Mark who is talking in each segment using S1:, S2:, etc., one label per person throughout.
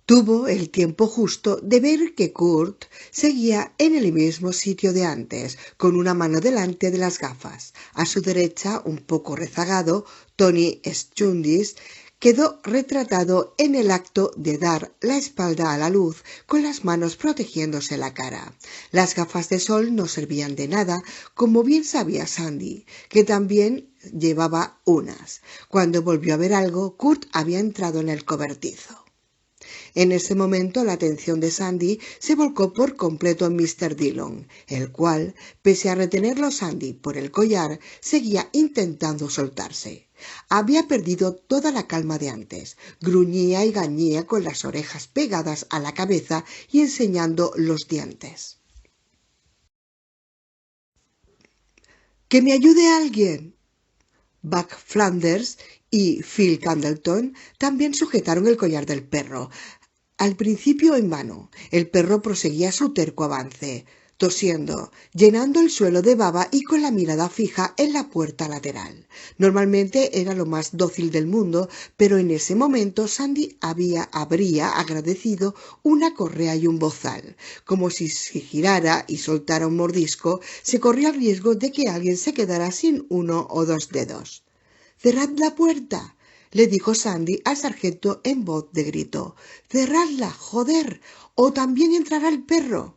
S1: Tuvo el tiempo justo de ver que Kurt seguía en el mismo sitio de antes, con una mano delante de las gafas. A su derecha, un poco rezagado, Tony Stundis quedó retratado en el acto de dar la espalda a la luz, con las manos protegiéndose la cara. Las gafas de sol no servían de nada, como bien sabía Sandy, que también llevaba unas. Cuando volvió a ver algo, Kurt había entrado en el cobertizo. En ese momento la atención de Sandy se volcó por completo en Mr. Dillon, el cual, pese a retenerlo Sandy por el collar, seguía intentando soltarse. Había perdido toda la calma de antes, gruñía y gañía con las orejas pegadas a la cabeza y enseñando los dientes. —¡Que me ayude alguien! Buck Flanders y Phil Candleton también sujetaron el collar del perro. Al principio en vano, el perro proseguía su terco avance, tosiendo, llenando el suelo de baba y con la mirada fija en la puerta lateral. Normalmente era lo más dócil del mundo, pero en ese momento Sandy habría agradecido una correa y un bozal. Como si se girara y soltara un mordisco, se corría el riesgo de que alguien se quedara sin uno o dos dedos. —¡Cerrad la puerta! —le dijo Sandy al sargento en voz de grito. —¡Cerradla, joder! ¡O también entrará el perro!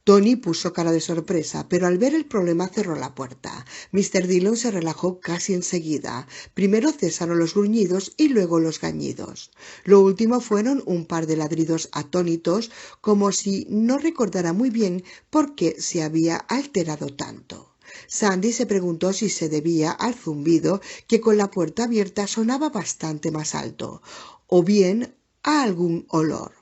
S1: Tony puso cara de sorpresa, pero al ver el problema cerró la puerta. Mr. Dillon se relajó casi enseguida. Primero cesaron los gruñidos y luego los gañidos. Lo último fueron un par de ladridos atónitos, como si no recordara muy bien por qué se había alterado tanto. Sandy se preguntó si se debía al zumbido, que con la puerta abierta sonaba bastante más alto, o bien a algún olor.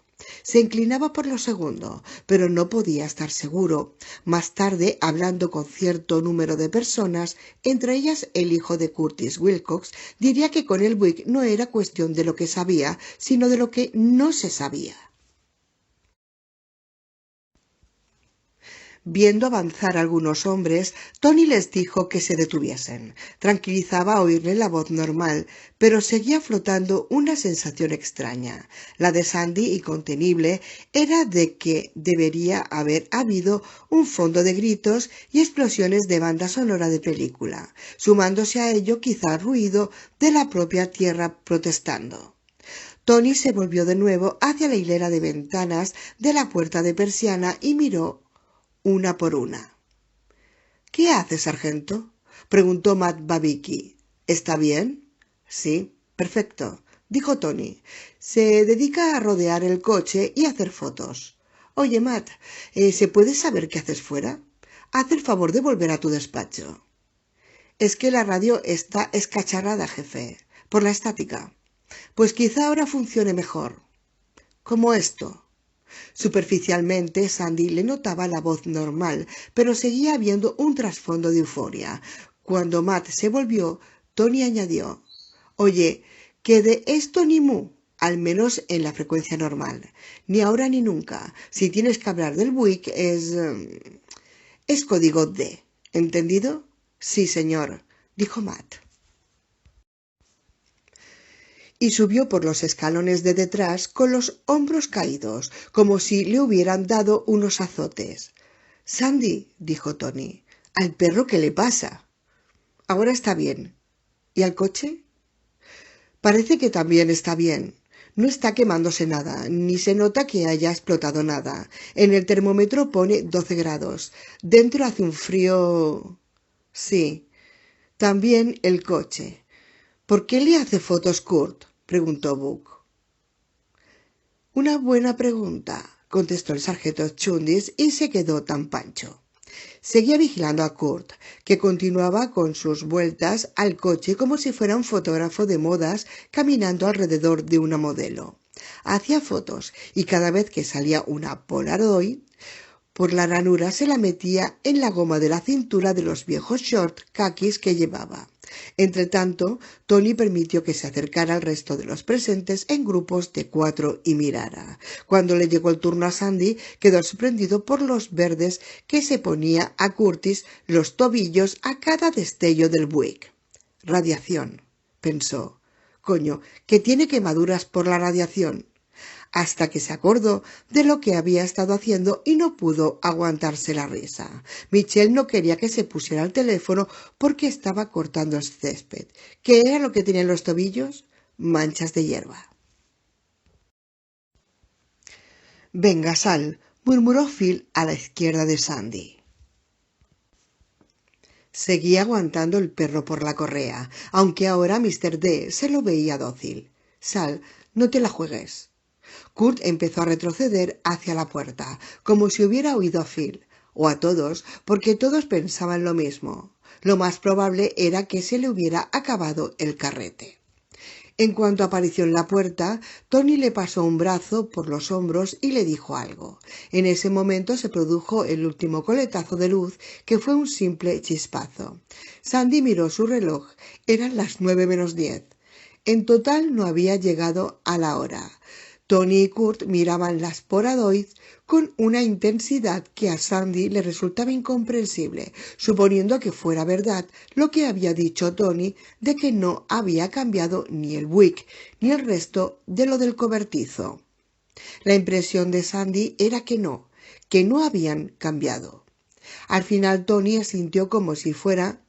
S1: Se inclinaba por lo segundo, pero no podía estar seguro. Más tarde, hablando con cierto número de personas, entre ellas el hijo de Curtis Wilcox, diría que con el Buick no era cuestión de lo que sabía, sino de lo que no se sabía. Viendo avanzar algunos hombres, Tony les dijo que se detuviesen. Tranquilizaba oírle la voz normal, pero seguía flotando una sensación extraña. La de Sandy, incontenible, era de que debería haber habido un fondo de gritos y explosiones de banda sonora de película, sumándose a ello quizá ruido de la propia tierra protestando. Tony se volvió de nuevo hacia la hilera de ventanas de la puerta de persiana y miró una por una. —¿Qué hace, sargento? —preguntó Matt Babicki. —¿Está bien? —Sí, perfecto —dijo Tony—. Se dedica a rodear el coche y a hacer fotos. Oye, Matt, ¿se puede saber qué haces fuera? Haz el favor de volver a tu despacho. Es que la radio está escacharrada, jefe, por la estática. Pues quizá ahora funcione mejor. ¿Cómo esto? Superficialmente Sandy le notaba la voz normal, pero seguía habiendo un trasfondo de euforia. Cuando Matt se volvió, Tony añadió: —Oye, que de esto ni mu, al menos en la frecuencia normal. Ni ahora ni nunca. Si tienes que hablar del Buick es código D. ¿Entendido? —Sí, señor —dijo Matt. Y subió por los escalones de detrás con los hombros caídos, como si le hubieran dado unos azotes. —Sandy —dijo Tony—, ¿al perro qué le pasa? Ahora está bien. ¿Y al coche? Parece que también está bien. No está quemándose nada, ni se nota que haya explotado nada. En el termómetro pone 12 grados. Dentro hace un frío... Sí. También el coche. —¿Por qué le hace fotos Kurt? —preguntó Buck. Una buena pregunta —contestó el sargento Chundis y se quedó tan pancho. Seguía vigilando a Kurt, que continuaba con sus vueltas al coche como si fuera un fotógrafo de modas caminando alrededor de una modelo. Hacía fotos y cada vez que salía una Polaroid, por la ranura se la metía en la goma de la cintura de los viejos shorts caquis que llevaba. Entretanto, Tony permitió que se acercara al resto de los presentes en grupos de 4 y mirara. Cuando le llegó el turno a Sandy, quedó sorprendido por los verdes que se ponía a Curtis los tobillos a cada destello del Buick. Radiación, pensó. Coño, que tiene quemaduras por la radiación. hasta que se acordó de lo que había estado haciendo y no pudo aguantarse la risa. Michelle no quería que se pusiera al teléfono porque estaba cortando el césped. ¿Qué era lo que tenía en los tobillos? Manchas de hierba. Venga, sal, murmuró Phil a la izquierda de Sandy. Seguía aguantando el perro por la correa, aunque ahora Mr. D se lo veía dócil. Sal, no te la juegues. Kurt empezó a retroceder hacia la puerta, como si hubiera oído a Phil, o a todos, porque todos pensaban lo mismo. Lo más probable era que se le hubiera acabado el carrete. En cuanto apareció en la puerta, Tony le pasó un brazo por los hombros y le dijo algo. En ese momento se produjo el último coletazo de luz, que fue un simple chispazo. Sandy miró su reloj. Eran las 9:10. En total no había llegado a la hora. Tony y Kurt miraban las Polaroids con una intensidad que a Sandy le resultaba incomprensible, suponiendo que fuera verdad lo que había dicho Tony de que no había cambiado ni el Buick ni el resto de lo del cobertizo. La impresión de Sandy era que no habían cambiado. Al final Tony asintió como si fuera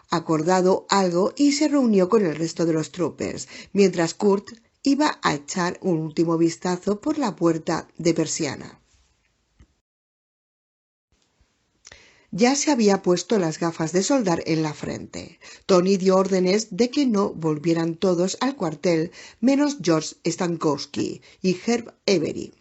S1: acordado algo y se reunió con el resto de los troopers, mientras Kurt iba a echar un último vistazo por la puerta de persiana. Ya se había puesto las gafas de soldar en la frente. Tony dio órdenes de que no volvieran todos al cuartel, menos George Stankowski y Herb Avery.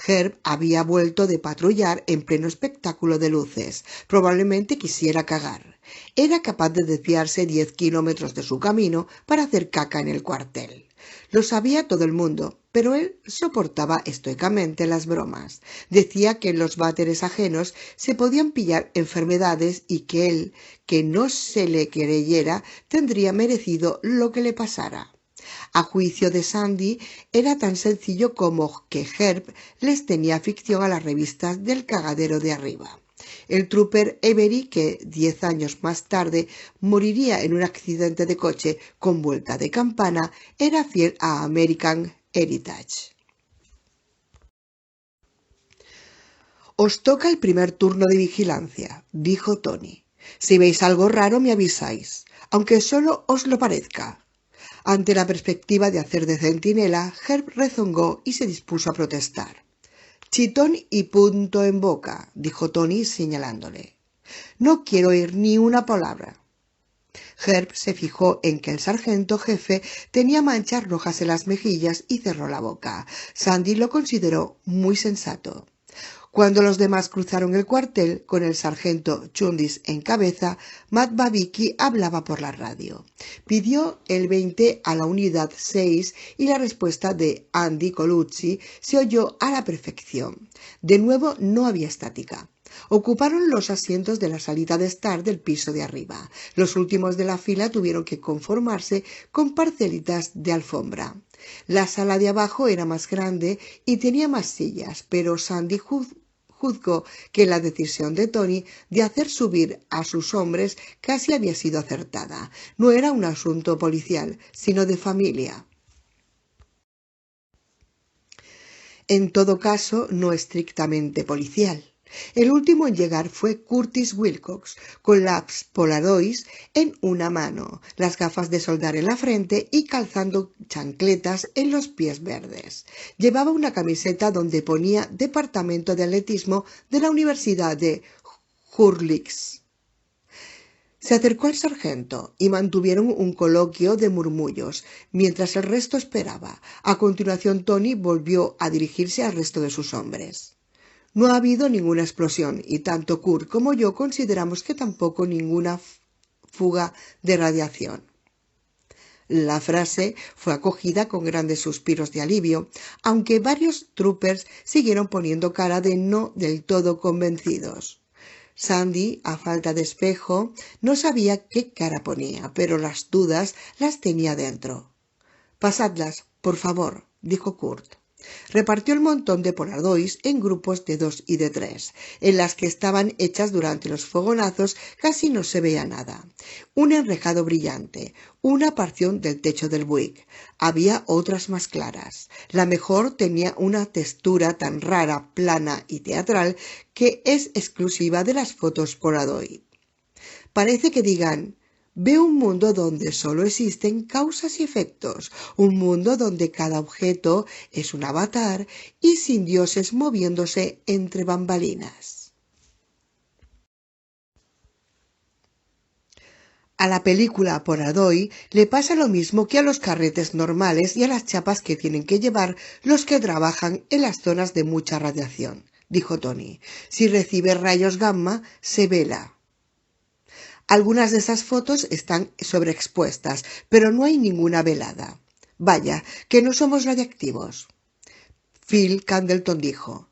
S1: Herb había vuelto de patrullar en pleno espectáculo de luces. Probablemente quisiera cagar. Era capaz de desviarse 10 kilómetros de su camino para hacer caca en el cuartel. Lo sabía todo el mundo, pero él soportaba estoicamente las bromas. Decía que en los váteres ajenos se podían pillar enfermedades y que él, que no se le creyera, tendría merecido lo que le pasara. A juicio de Sandy, era tan sencillo como que Herb les tenía afición a las revistas del cagadero de arriba. El trooper Avery, que 10 años más tarde moriría en un accidente de coche con vuelta de campana, era fiel a American Heritage. «Os toca el primer turno de vigilancia», dijo Tony. «Si veis algo raro me avisáis, aunque solo os lo parezca». Ante la perspectiva de hacer de centinela, Herb rezongó y se dispuso a protestar. «Chitón y punto en boca», dijo Tony señalándole. «No quiero oír ni una palabra». Herb se fijó en que el sargento jefe tenía manchas rojas en las mejillas y cerró la boca. Sandy lo consideró muy sensato. Cuando los demás cruzaron el cuartel, con el sargento Chundis en cabeza, Matt Babicki hablaba por la radio. Pidió el 20 a la unidad 6 y la respuesta de Andy Colucci se oyó a la perfección. De nuevo no había estática. Ocuparon los asientos de la salida de estar del piso de arriba. Los últimos de la fila tuvieron que conformarse con parcelitas de alfombra. La sala de abajo era más grande y tenía más sillas, pero Sandy juzgó que la decisión de Tony de hacer subir a sus hombres casi había sido acertada. No era un asunto policial, sino de familia. En todo caso, no estrictamente policial. El último en llegar fue Curtis Wilcox, con las Polaroids en una mano, las gafas de soldar en la frente y calzando chancletas en los pies verdes. Llevaba una camiseta donde ponía Departamento de Atletismo de la Universidad de Hurlix. Se acercó al sargento y mantuvieron un coloquio de murmullos, mientras el resto esperaba. A continuación Tony volvió a dirigirse al resto de sus hombres. «No ha habido ninguna explosión y tanto Kurt como yo consideramos que tampoco ninguna fuga de radiación». La frase fue acogida con grandes suspiros de alivio, aunque varios troopers siguieron poniendo cara de no del todo convencidos. Sandy, a falta de espejo, no sabía qué cara ponía, pero las dudas las tenía dentro. «Pasadlas, por favor», dijo Kurt. Repartió el montón de Polaroids en grupos de 2 y de 3. En las que estaban hechas durante los fogonazos casi no se veía nada. Un enrejado brillante, una porción del techo del Buick. Había otras más claras. La mejor tenía una textura tan rara, plana y teatral que es exclusiva de las fotos Polaroid. Parece que digan: veo un mundo donde solo existen causas y efectos, un mundo donde cada objeto es un avatar y sin dioses moviéndose entre bambalinas. A la película Polaroid le pasa lo mismo que a los carretes normales y a las chapas que tienen que llevar los que trabajan en las zonas de mucha radiación, dijo Tony. Si recibe rayos gamma, se vela. Algunas de esas fotos están sobreexpuestas, pero no hay ninguna velada. Vaya, que no somos radiactivos. Phil Candleton dijo: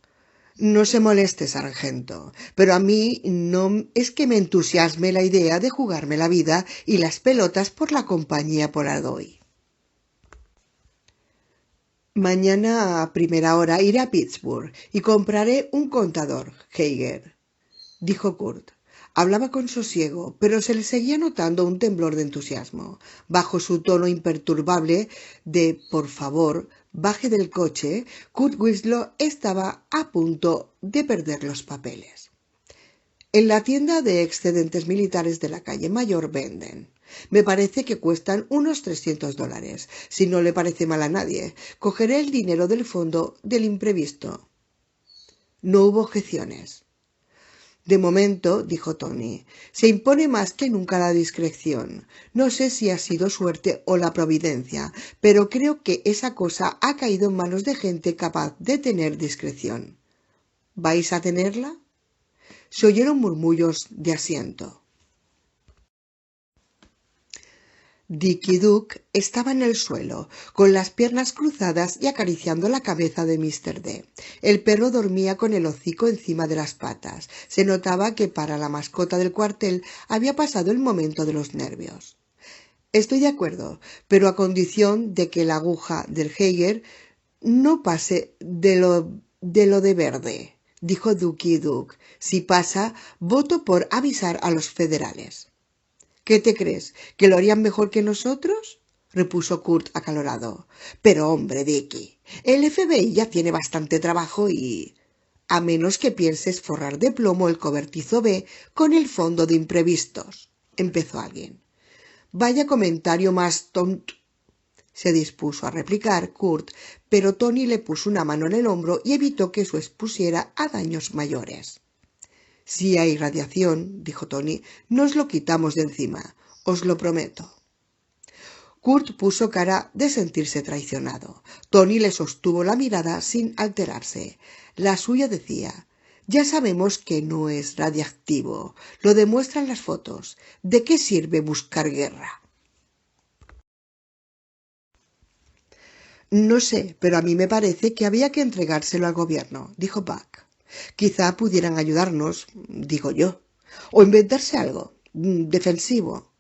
S1: no se moleste, sargento, pero a mí no es que me entusiasme la idea de jugarme la vida y las pelotas por la compañía Polaroid. Mañana a primera hora iré a Pittsburgh y compraré un contador, Geiger, dijo Kurt. Hablaba con sosiego, pero se le seguía notando un temblor de entusiasmo. Bajo su tono imperturbable de «por favor, baje del coche», Kurt Winslow estaba a punto de perder los papeles. En la tienda de excedentes militares de la calle Mayor venden. Me parece que cuestan unos $300. Si no le parece mal a nadie, cogeré el dinero del fondo del imprevisto. No hubo objeciones. De momento, dijo Tony, se impone más que nunca la discreción. No sé si ha sido suerte o la providencia, pero creo que esa cosa ha caído en manos de gente capaz de tener discreción. ¿Vais a tenerla? Se oyeron murmullos de asiento. Dicky Duck estaba en el suelo, con las piernas cruzadas y acariciando la cabeza de Mr. D. El perro dormía con el hocico encima de las patas. Se notaba que para la mascota del cuartel había pasado el momento de los nervios. Estoy de acuerdo, pero a condición de que la aguja del Geiger no pase de lo de verde, dijo Ducky Duck. Si pasa, voto por avisar a los federales. ¿Qué te crees? ¿Que lo harían mejor que nosotros? Repuso Kurt acalorado. Pero hombre, Dicky, el FBI ya tiene bastante trabajo y... a menos que pienses forrar de plomo el cobertizo B con el fondo de imprevistos, empezó alguien. Vaya comentario más tonto, se dispuso a replicar Kurt, pero Tony le puso una mano en el hombro y evitó que eso expusiera a daños mayores. Si hay radiación, dijo Tony, nos lo quitamos de encima, os lo prometo. Kurt puso cara de sentirse traicionado. Tony le sostuvo la mirada sin alterarse. La suya decía: ya sabemos que no es radiactivo, lo demuestran las fotos. ¿De qué sirve buscar guerra? No sé, pero a mí me parece que había que entregárselo al gobierno, dijo Buck. Quizá pudieran ayudarnos, digo yo, o inventarse algo defensivo.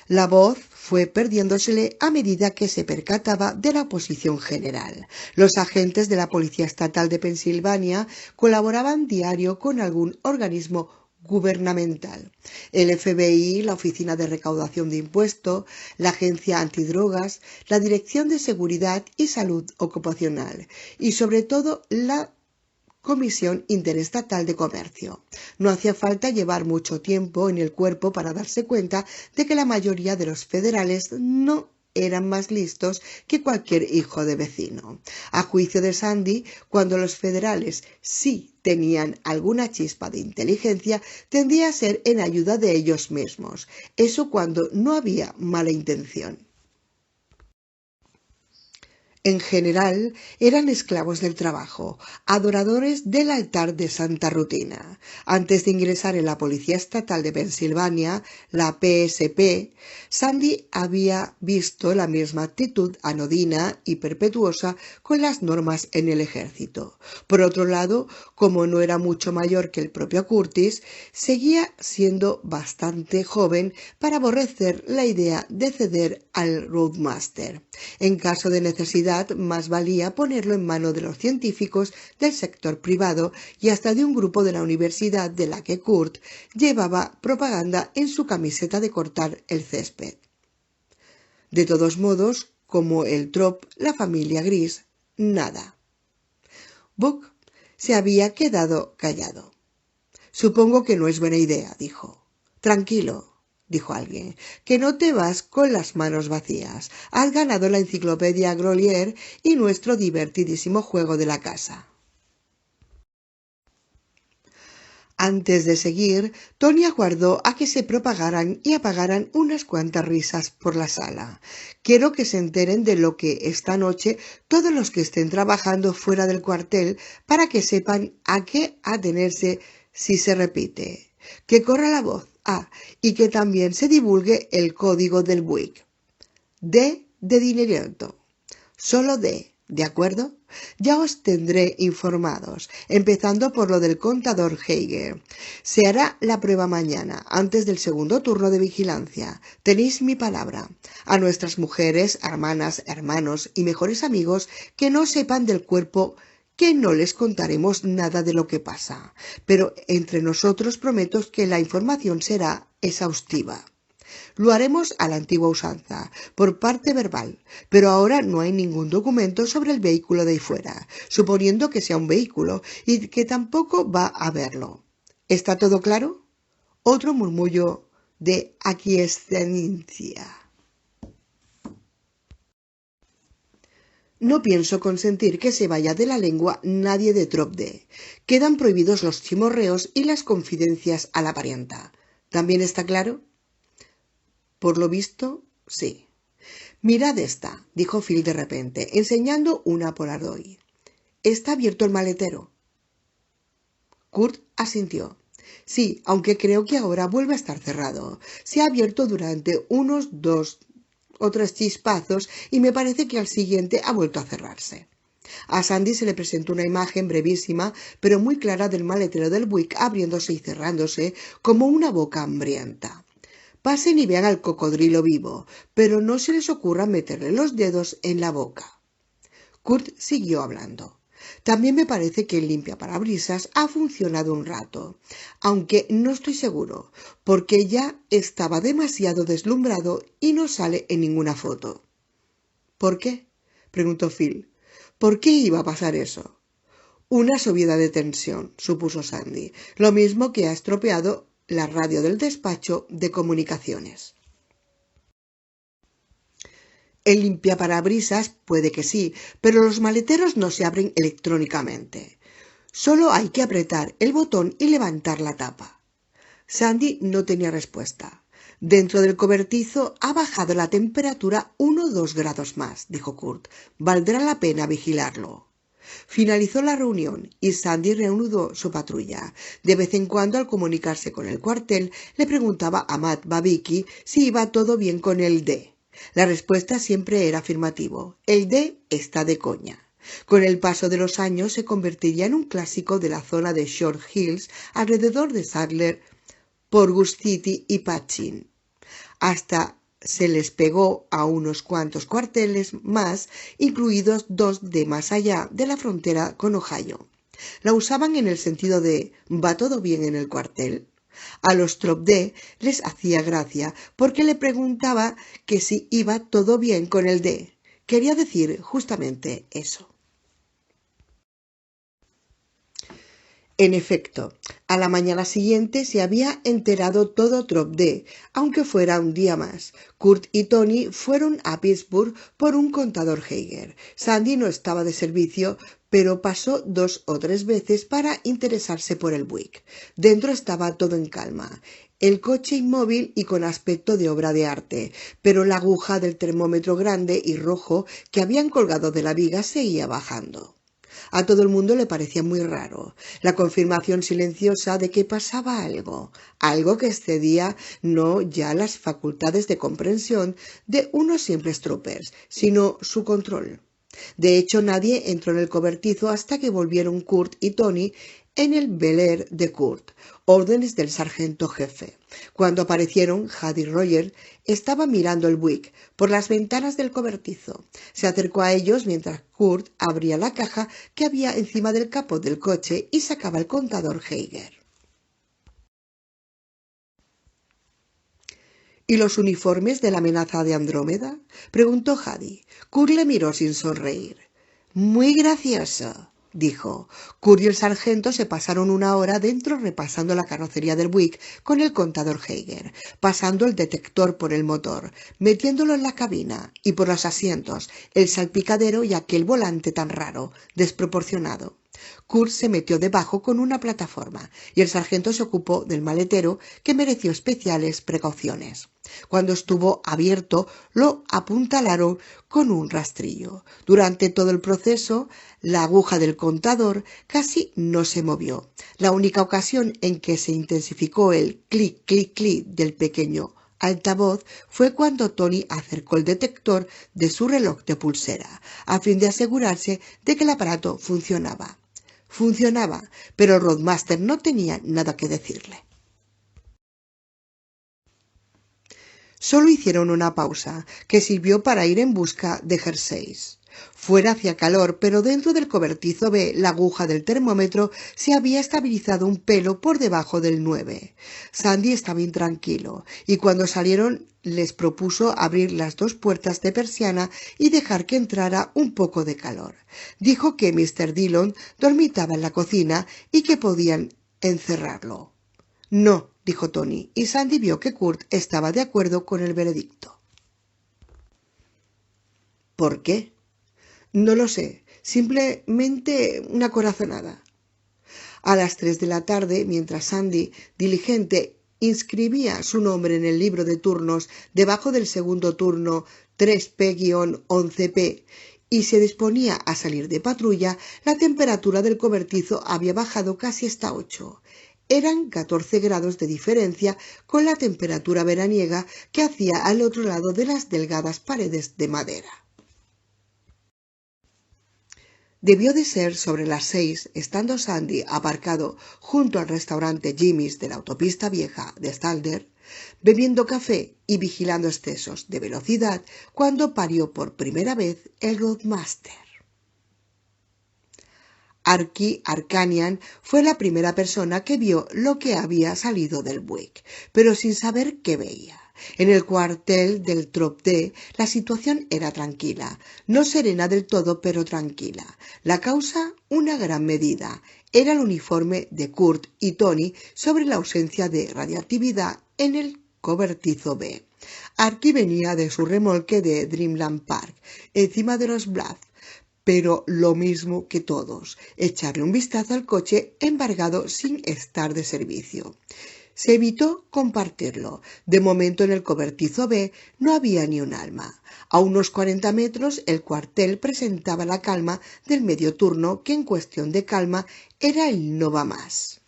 S1: La voz fue perdiéndosele a medida que se percataba de la posición general. Los agentes de la Policía Estatal de Pensilvania colaboraban diario con algún organismo gubernamental. El FBI, la Oficina de Recaudación de Impuestos, la Agencia Antidrogas, la Dirección de Seguridad y Salud Ocupacional y, sobre todo, la Comisión Interestatal de Comercio. No hacía falta llevar mucho tiempo en el cuerpo para darse cuenta de que la mayoría de los federales no eran más listos que cualquier hijo de vecino. A juicio de Sandy, cuando los federales sí tenían alguna chispa de inteligencia, tendía a ser en ayuda de ellos mismos. Eso cuando no había mala intención. En general, eran esclavos del trabajo, adoradores del altar de Santa Rutina. Antes de ingresar en la Policía Estatal de Pensilvania, la PSP, Sandy había visto la misma actitud anodina y perpetuosa con las normas en el ejército. Por otro lado, como no era mucho mayor que el propio Curtis, seguía siendo bastante joven para aborrecer la idea de ceder al Roadmaster. En caso de necesidad, realidad más valía ponerlo en manos de los científicos del sector privado y hasta de un grupo de la universidad de la que Kurt llevaba propaganda en su camiseta de cortar el césped. De todos modos, como el trop, la familia Gris, nada. Buck se había quedado callado. Supongo que no es buena idea, dijo. Tranquilo, dijo alguien, que no te vas con las manos vacías. Has ganado la enciclopedia Grolier y nuestro divertidísimo juego de la casa. Antes de seguir, Tony aguardó a que se propagaran y apagaran unas cuantas risas por la sala. Quiero que se enteren de lo que esta noche todos los que estén trabajando fuera del cuartel para que sepan a qué atenerse si se repite. Que corra la voz. Y que también se divulgue el código del Buick. D de dinerito. Solo D, ¿de acuerdo? Ya os tendré informados, empezando por lo del contador Geiger. Se hará la prueba mañana, antes del segundo turno de vigilancia. Tenéis mi palabra. A nuestras mujeres, hermanas, hermanos y mejores amigos que no sepan del cuerpo, que no les contaremos nada de lo que pasa. Pero entre nosotros prometo que la información será exhaustiva. Lo haremos a la antigua usanza, por parte verbal, pero ahora no hay ningún documento sobre el vehículo de ahí fuera, suponiendo que sea un vehículo y que tampoco va a haberlo. ¿Está todo claro? Otro murmullo de aquiescencia. No pienso consentir que se vaya de la lengua nadie de Trop D. Quedan prohibidos los chimorreos y las confidencias a la parienta. ¿También está claro? Por lo visto, sí. Mirad esta, dijo Phil de repente, enseñando una Polaroid. ¿Está abierto el maletero? Kurt asintió. Sí, aunque creo que ahora vuelve a estar cerrado. Se ha abierto durante unos 2 o 3 chispazos y me parece que al siguiente ha vuelto a cerrarse. A Sandy se le presentó una imagen brevísima pero muy clara del maletero del Buick abriéndose y cerrándose como una boca hambrienta. Pasen y vean al cocodrilo vivo, pero no se les ocurra meterle los dedos en la boca. Kurt siguió hablando. También me parece que el limpiaparabrisas ha funcionado un rato, aunque no estoy seguro, porque ya estaba demasiado deslumbrado y no sale en ninguna foto. ¿Por qué? Preguntó Phil. ¿Por qué iba a pasar eso? Una subida de tensión, supuso Sandy, lo mismo que ha estropeado la radio del despacho de comunicaciones. El limpiaparabrisas puede que sí, pero los maleteros no se abren electrónicamente. Solo hay que apretar el botón y levantar la tapa. Sandy no tenía respuesta. Dentro del cobertizo ha bajado la temperatura 1 o 2 grados más, dijo Kurt. Valdrá la pena vigilarlo. Finalizó la reunión y Sandy reanudó su patrulla. De vez en cuando, al comunicarse con el cuartel, le preguntaba a Matt Babicki si iba todo bien con el D. La respuesta siempre era afirmativo. El D está de coña. Con el paso de los años se convertiría en un clásico de la zona de Short Hills alrededor de Sadler, Porgus City y Patchin. Hasta se les pegó a unos cuantos cuarteles más, incluidos 2 de más allá de la frontera con Ohio. La usaban en el sentido de ¿va todo bien en el cuartel? A los Trop D les hacía gracia porque le preguntaba que si iba todo bien con el D. Quería decir justamente eso. En efecto, a la mañana siguiente se había enterado todo Trop D, aunque fuera un día más. Kurt y Tony fueron a Pittsburgh por un contador Geiger. Sandy no estaba de servicio, pero pasó 2 o 3 veces para interesarse por el Buick. Dentro estaba todo en calma. El coche inmóvil y con aspecto de obra de arte, pero la aguja del termómetro grande y rojo que habían colgado de la viga seguía bajando. A todo el mundo le parecía muy raro, la confirmación silenciosa de que pasaba algo que excedía no ya las facultades de comprensión de unos simples troopers, sino su control. De hecho, nadie entró en el cobertizo hasta que volvieron Kurt y Tony en el Bel Air de Kurt, órdenes del sargento jefe. Cuando aparecieron, Had y Roger estaban mirando el Buick por las ventanas del cobertizo. Se acercó a ellos mientras Kurt abría la caja que había encima del capó del coche y sacaba el contador Geiger. ¿Y los uniformes de la amenaza de Andrómeda?, preguntó Hadi. Kurt le miró sin sonreír. Muy gracioso, dijo. Kurt y el sargento se pasaron una hora dentro repasando la carrocería del Buick con el contador Geiger, pasando el detector por el motor, metiéndolo en la cabina y por los asientos, el salpicadero y aquel volante tan raro, desproporcionado. Kurt se metió debajo con una plataforma y el sargento se ocupó del maletero, que mereció especiales precauciones. Cuando estuvo abierto, lo apuntalaron con un rastrillo. Durante todo el proceso, la aguja del contador casi no se movió. La única ocasión en que se intensificó el clic, clic, clic del pequeño altavoz fue cuando Tony acercó el detector de su reloj de pulsera, a fin de asegurarse de que el aparato funcionaba. Funcionaba, pero el Roadmaster no tenía nada que decirle. Solo hicieron una pausa, que sirvió para ir en busca de jerseys. Fuera hacía calor, pero dentro del cobertizo B la aguja del termómetro se había estabilizado un pelo por debajo del 9. Sandy estaba intranquilo, y cuando salieron les propuso abrir las dos puertas de persiana y dejar que entrara un poco de calor. Dijo que Mr. Dillon dormitaba en la cocina y que podían encerrarlo. No, dijo Tony, y Sandy vio que Kurt estaba de acuerdo con el veredicto. ¿Por qué? No lo sé, simplemente una corazonada. A las 3 de la tarde, mientras Sandy, diligente, inscribía su nombre en el libro de turnos debajo del segundo turno 3P-11P y se disponía a salir de patrulla, la temperatura del cobertizo había bajado casi hasta 8. Eran 14 grados de diferencia con la temperatura veraniega que hacía al otro lado de las delgadas paredes de madera. Debió de ser sobre las 6, estando Sandy aparcado junto al restaurante Jimmy's de la autopista vieja de Stalder, bebiendo café y vigilando excesos de velocidad, cuando parió por primera vez el Roadmaster. Archie Arcanian fue la primera persona que vio lo que había salido del Buick, pero sin saber qué veía. En el cuartel del Trop D la situación era tranquila, no serena del todo, pero tranquila. La causa, una gran medida, era el uniforme de Kurt y Tony sobre la ausencia de radiactividad en el cobertizo B. Archie venía de su remolque de Dreamland Park, encima de los Bluff, pero lo mismo que todos, echarle un vistazo al coche embargado sin estar de servicio. Se evitó compartirlo. De momento en el cobertizo B no había ni un alma. A unos 40 metros el cuartel presentaba la calma del medio turno, que en cuestión de calma era el no va más.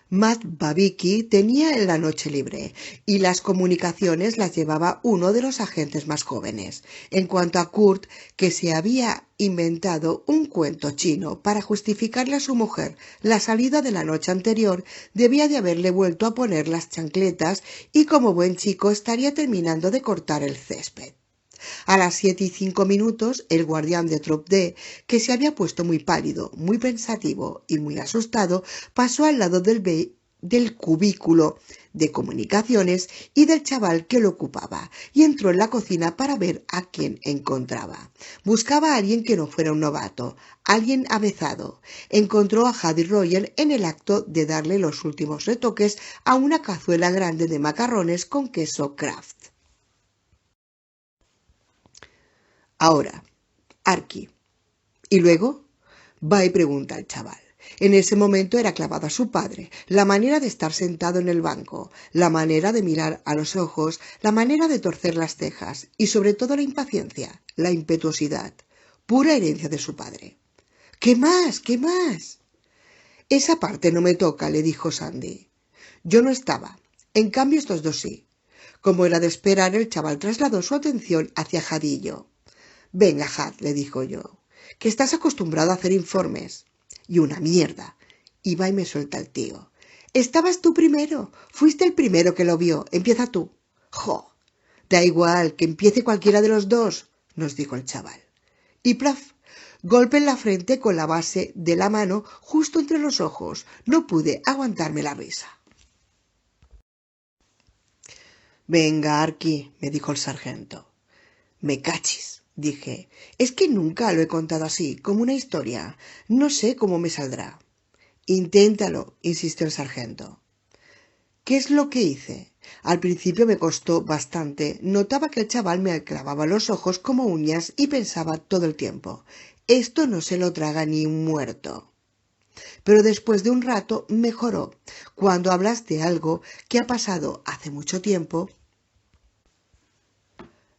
S1: Matt Babicki tenía la noche libre y las comunicaciones las llevaba uno de los agentes más jóvenes. En cuanto a Kurt, que se había inventado un cuento chino para justificarle a su mujer la salida de la noche anterior, debía de haberle vuelto a poner las chancletas y como buen chico estaría terminando de cortar el césped. A las 7:05, el guardián de Trop D, que se había puesto muy pálido, muy pensativo y muy asustado, pasó al lado del cubículo de comunicaciones y del chaval que lo ocupaba, y entró en la cocina para ver a quién encontraba. Buscaba a alguien que no fuera un novato, alguien avezado. Encontró a Had y Roger en el acto de darle los últimos retoques a una cazuela grande de macarrones con queso Kraft. Ahora, Archie. ¿Y luego? Va y pregunta al chaval. En ese momento era clavado a su padre, la manera de estar sentado en el banco, la manera de mirar a los ojos, la manera de torcer las cejas y sobre todo la impaciencia, la impetuosidad, pura herencia de su padre. ¿Qué más? ¿Qué más? Esa parte no me toca, le dijo Sandy. Yo no estaba. En cambio estos dos sí. Como era de esperar, el chaval trasladó su atención hacia Jadillo. Venga, Had, le dijo yo, que estás acostumbrado a hacer informes. Y una mierda. y va y me suelta el tío. Estabas tú primero. Fuiste el primero que lo vio. Empieza tú. ¡Jo! Da igual, que empiece cualquiera de los dos, nos dijo el chaval. Y plaf, golpe en la frente con la base de la mano justo entre los ojos. No pude aguantarme la risa. Venga, Arqui, me dijo el sargento. Me cachis, dije. Es que nunca lo he contado así, como una historia. No sé cómo me saldrá. Inténtalo, insistió el sargento. ¿Qué es lo que hice? Al principio me costó bastante. Notaba que el chaval me clavaba los ojos como uñas y pensaba todo el tiempo: esto no se lo traga ni un muerto. Pero después de un rato mejoró. Cuando hablas de algo que ha pasado hace mucho tiempo,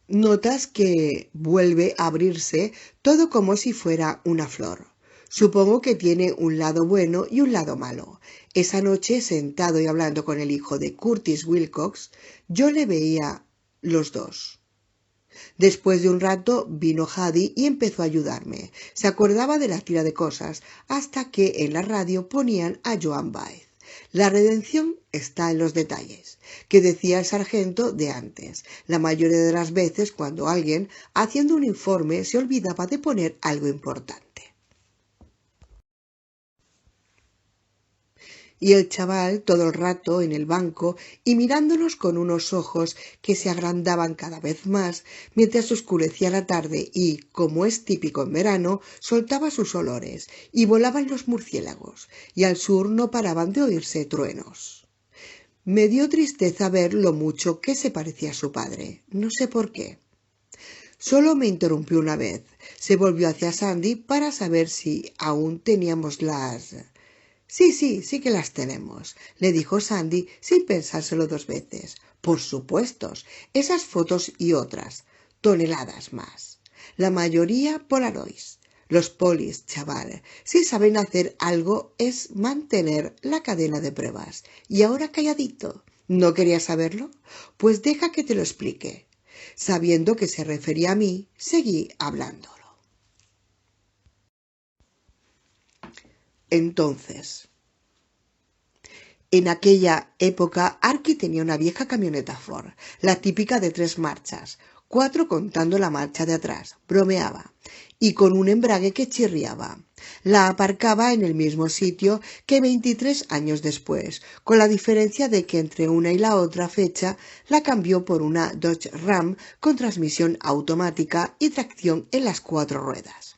S1: notas que vuelve a abrirse todo como si fuera una flor. Supongo que tiene un lado bueno y un lado malo. Esa noche, sentado y hablando con el hijo de Curtis Wilcox, yo le veía los dos. Después de un rato vino Hadi y empezó a ayudarme. Se acordaba de la tira de cosas, hasta que en la radio ponían a Joan Baez. La redención está en los detalles, que decía el sargento de antes. La mayoría de las veces, cuando alguien, haciendo un informe, se olvidaba de poner algo importante. Y el chaval todo el rato en el banco y mirándonos con unos ojos que se agrandaban cada vez más mientras oscurecía la tarde y, como es típico en verano, soltaba sus olores y volaban los murciélagos y al sur no paraban de oírse truenos. Me dio tristeza ver lo mucho que se parecía a su padre. No sé por qué. Solo me interrumpió una vez. Se volvió hacia Sandy para saber si aún teníamos las... Sí que las tenemos, le dijo Sandy sin pensárselo dos veces. Por supuesto, esas fotos y otras, toneladas más. La mayoría polaroids. Los polis, chaval, si saben hacer algo es mantener la cadena de pruebas. Y ahora calladito. ¿No querías saberlo? Pues deja que te lo explique. Sabiendo que se refería a mí, seguí hablándolo. Entonces, en aquella época, Archie tenía una vieja camioneta Ford, la típica de 3 marchas, 4 contando la marcha de atrás, bromeaba, y con un embrague que chirriaba. La aparcaba en el mismo sitio que 23 años después, con la diferencia de que entre una y la otra fecha la cambió por una Dodge Ram con transmisión automática y tracción en las 4 ruedas.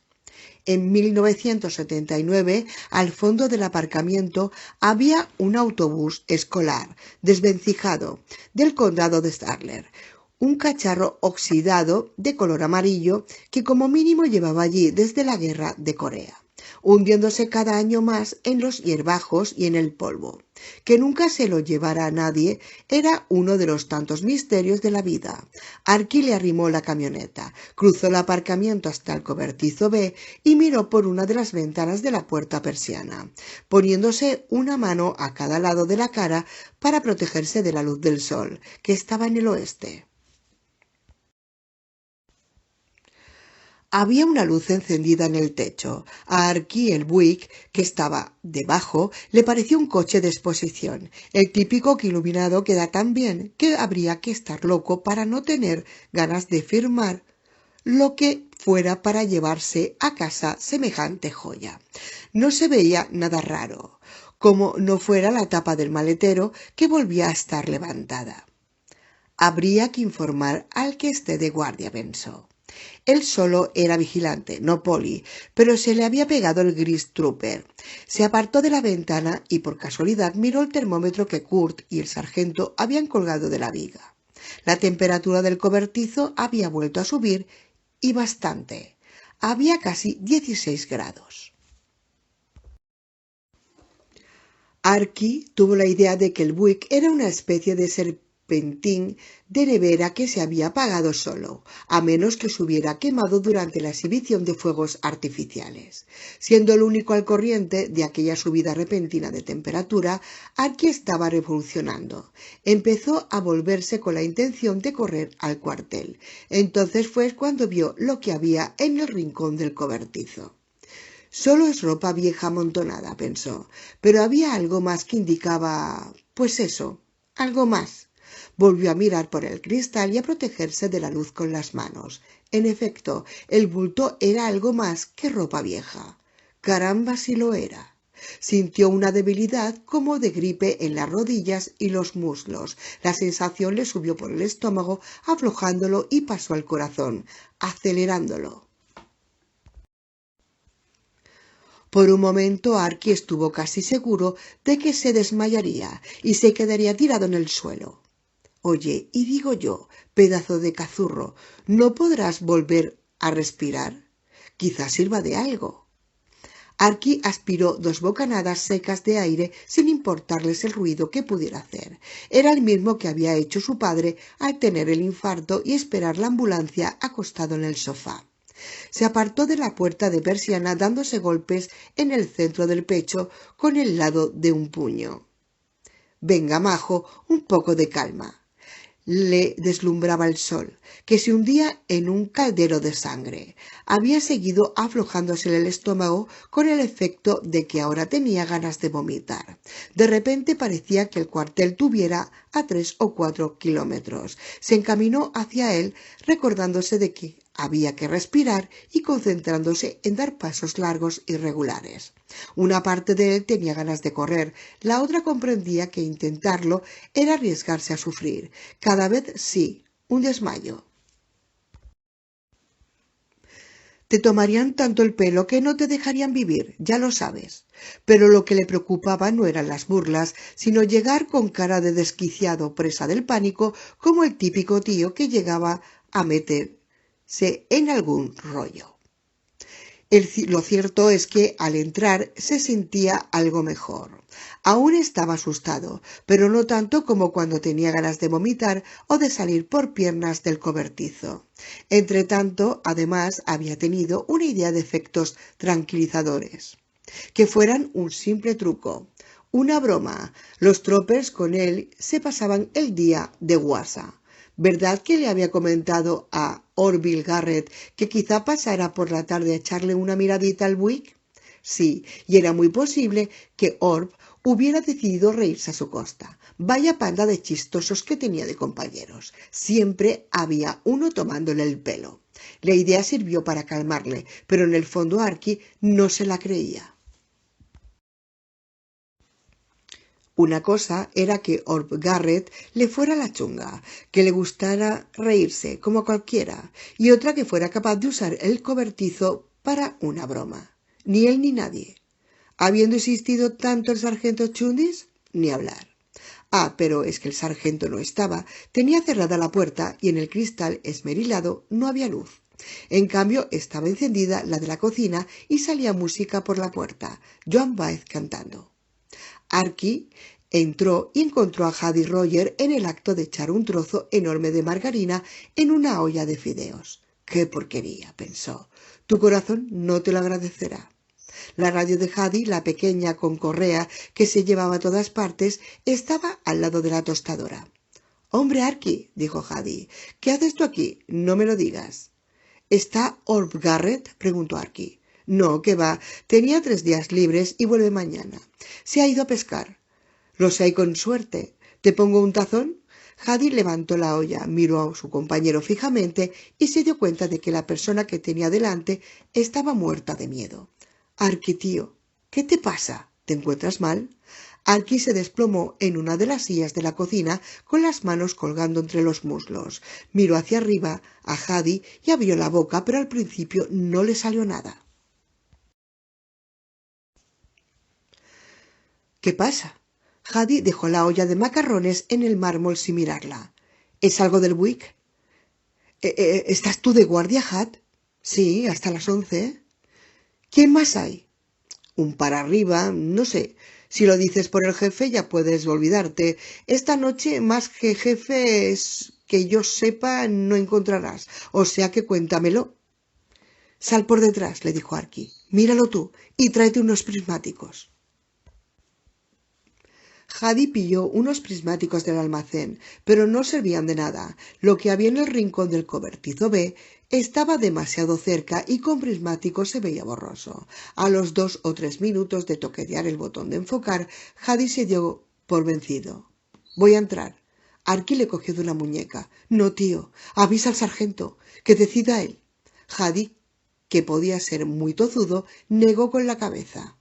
S1: En 1979, al fondo del aparcamiento, había un autobús escolar desvencijado del condado de Starler, un cacharro oxidado de color amarillo que como mínimo llevaba allí desde la guerra de Corea, hundiéndose cada año más en los hierbajos y en el polvo. Que nunca se lo llevara a nadie era uno de los tantos misterios de la vida. Archie le arrimó la camioneta, cruzó el aparcamiento hasta el cobertizo B y miró por una de las ventanas de la puerta persiana, poniéndose una mano a cada lado de la cara para protegerse de la luz del sol, que estaba en el oeste. Había una luz encendida en el techo. A Archie el Buick, que estaba debajo, le pareció un coche de exposición, el típico que iluminado queda tan bien que habría que estar loco para no tener ganas de firmar lo que fuera para llevarse a casa semejante joya. No se veía nada raro, como no fuera la tapa del maletero que volvía a estar levantada. Habría que informar al que esté de guardia, pensó. Él solo era vigilante, no poli, pero se le había pegado el gris trooper. Se apartó de la ventana y por casualidad miró el termómetro que Kurt y el sargento habían colgado de la viga. La temperatura del cobertizo había vuelto a subir y bastante. Había casi 16 grados. Archie tuvo la idea de que el Buick era una especie de serpentín de nevera que se había apagado solo, a menos que se hubiera quemado durante la exhibición de fuegos artificiales. Siendo el único al corriente de aquella subida repentina de temperatura, Archie estaba revolucionando. Empezó a volverse con la intención de correr al cuartel. Entonces fue cuando vio lo que había en el rincón del cobertizo. Solo es ropa vieja amontonada, pensó, pero había algo más que indicaba, pues eso, algo más. Volvió a mirar por el cristal y a protegerse de la luz con las manos. En efecto, el bulto era algo más que ropa vieja. Caramba si lo era. Sintió una debilidad como de gripe en las rodillas y los muslos. La sensación le subió por el estómago, aflojándolo y pasó al corazón, acelerándolo. Por un momento Arky estuvo casi seguro de que se desmayaría y se quedaría tirado en el suelo. Oye, y digo yo, pedazo de cazurro, ¿no podrás volver a respirar? Quizás sirva de algo. Arky aspiró 2 bocanadas secas de aire sin importarles el ruido que pudiera hacer. Era el mismo que había hecho su padre al tener el infarto y esperar la ambulancia acostado en el sofá. Se apartó de la puerta de persiana dándose golpes en el centro del pecho con el lado de un puño. Venga, majo, un poco de calma. Le deslumbraba el sol, que se hundía en un caldero de sangre. Había seguido aflojándose el estómago con el efecto de que ahora tenía ganas de vomitar. De repente parecía que el cuartel tuviera a 3 o 4 kilómetros. Se encaminó hacia él, recordándose de que había que respirar y concentrándose en dar pasos largos y regulares. Una parte de él tenía ganas de correr, la otra comprendía que intentarlo era arriesgarse a sufrir. Cada vez sí, un desmayo. Te tomarían tanto el pelo que no te dejarían vivir, ya lo sabes. Pero lo que le preocupaba no eran las burlas, sino llegar con cara de desquiciado, presa del pánico, como el típico tío que llegaba a meterse en algún rollo. Lo cierto es que al entrar se sentía algo mejor. Aún estaba asustado, pero no tanto como cuando tenía ganas de vomitar o de salir por piernas del cobertizo. Entretanto, además, había tenido una idea de efectos tranquilizadores. Que fueran un simple truco, una broma. Los troopers con él se pasaban el día de guasa. ¿Verdad que le había comentado a Orville Garrett que quizá pasara por la tarde a echarle una miradita al Buick? Sí, y era muy posible que Orv hubiera decidido reírse a su costa. Vaya panda de chistosos que tenía de compañeros. Siempre había uno tomándole el pelo. La idea sirvió para calmarle, pero en el fondo Arky no se la creía. Una cosa era que Orv Garrett le fuera la chunga, que le gustara reírse como cualquiera, y otra que fuera capaz de usar el cobertizo para una broma. Ni él ni nadie. Habiendo insistido tanto el sargento Chundis, ni hablar. Ah, pero es que el sargento no estaba. Tenía cerrada la puerta y en el cristal esmerilado no había luz. En cambio, estaba encendida la de la cocina y salía música por la puerta. Joan Baez cantando. Arky entró y encontró a Jady Roger en el acto de echar un trozo enorme de margarina en una olla de fideos. ¡Qué porquería!, pensó. Tu corazón no te lo agradecerá. La radio de Jady, la pequeña con correa que se llevaba a todas partes, estaba al lado de la tostadora. «Hombre, Arky», dijo Jady, «¿qué haces tú aquí? No me lo digas». «¿Está Orv Garrett?», preguntó Arky. «No, que va. Tenía 3 días libres y vuelve mañana. Se ha ido a pescar». «Los hay con suerte. ¿Te pongo un tazón?» Jady levantó la olla, miró a su compañero fijamente y se dio cuenta de que la persona que tenía delante estaba muerta de miedo. «Arky, tío, ¿qué te pasa? ¿Te encuentras mal?» Arky se desplomó en una de las sillas de la cocina con las manos colgando entre los muslos. Miró hacia arriba a Jady y abrió la boca, pero al principio no le salió nada. «¿Qué pasa?» Jady dejó la olla de macarrones en el mármol sin mirarla. «¿Es algo del Buick?» ¿Estás tú de guardia, Hat?» «Sí, hasta las 11. ¿Quién más hay?» «Un par arriba, no sé. Si lo dices por el jefe ya puedes olvidarte. Esta noche más que jefes que yo sepa no encontrarás. O sea que cuéntamelo». «Sal por detrás», le dijo Arky. «Míralo tú y tráete unos prismáticos». Hadi pilló unos prismáticos del almacén, pero no servían de nada. Lo que había en el rincón del cobertizo B estaba demasiado cerca y con prismáticos se veía borroso. A los 2 o 3 minutos de toquetear el botón de enfocar, Hadi se dio por vencido. «Voy a entrar». Arky le cogió de una muñeca. «No, tío, avisa al sargento, que decida él». Hadi, que podía ser muy tozudo, negó con la cabeza.